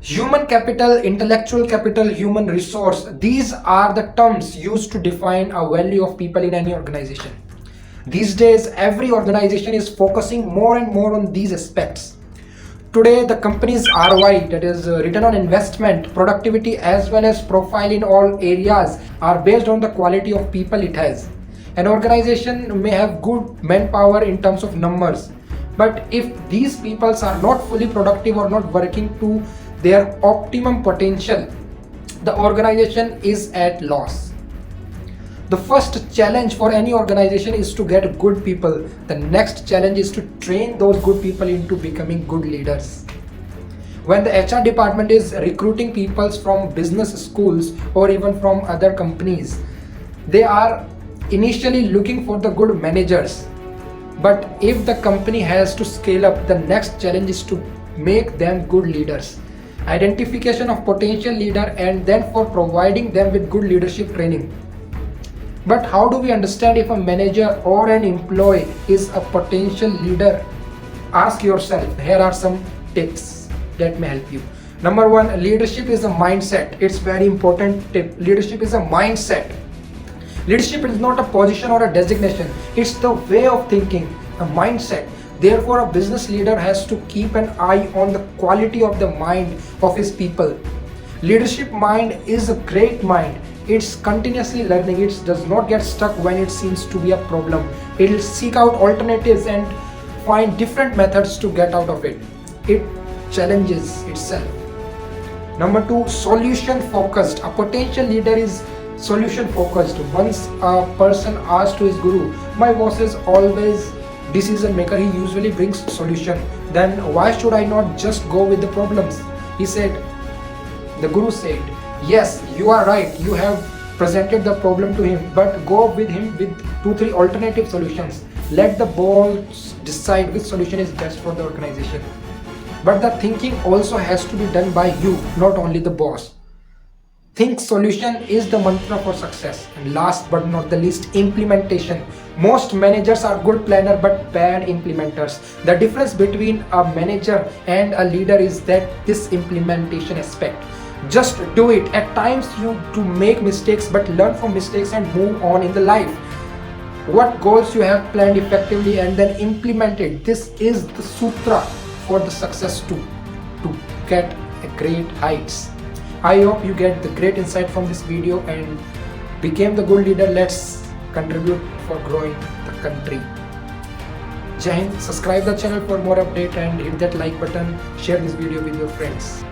Human capital, intellectual capital, human resource, these are the terms used to define a value of people in any organization. These days, every organization is focusing more and more on these aspects. Today, the company's ROI, that is return on investment, productivity, as well as profile in all areas are based on the quality of people it has. An organization may have good manpower in terms of numbers, but if these peoples are not fully productive or not working to their optimum potential, the organization is at loss. The first challenge for any organization is to get good people. The next challenge is to train those good people into becoming good leaders. When the HR department is recruiting people from business schools or even from other companies, they are initially looking for the good managers. But if the company has to scale up, the next challenge is to make them good leaders. Identification of potential leader and then for providing them with good leadership training. But how do we understand if a manager or an employee is a potential leader? Ask yourself. Here are some tips that may help you. Number one, leadership is a mindset. It's very important tip. Leadership is a mindset. Leadership is not a position or a designation. It's the way of thinking, a mindset. Therefore, a business leader has to keep an eye on the quality of the mind of his people. Leadership mind is a great mind. It's continuously learning. It does not get stuck when it seems to be a problem. It will seek out alternatives and find different methods to get out of it. It challenges itself. Number two, solution focused. A potential leader is solution focused. Once a person asked to his guru, my boss is always decision maker, he usually brings solution, then why should I not just go with the problems? The guru said, yes, you are right, you have presented the problem to him, but go with him with 2-3 alternative solutions. Let the boss decide which solution is best for the organization. But the thinking also has to be done by you, not only the boss. Think solution is the mantra for success. And last but not the least, implementation. Most managers are good planner but bad implementers. The difference between a manager and a leader is that this implementation aspect. Just do it. At times you do make mistakes, but learn from mistakes and move on in the life. What goals you have planned effectively and then implement it. This is the sutra for the success to get a great heights. I hope you get the great insight from this video and became the good leader. Let's contribute for growing the country. Jai Hind. Subscribe the channel for more update and hit that like button. Share this video with your friends.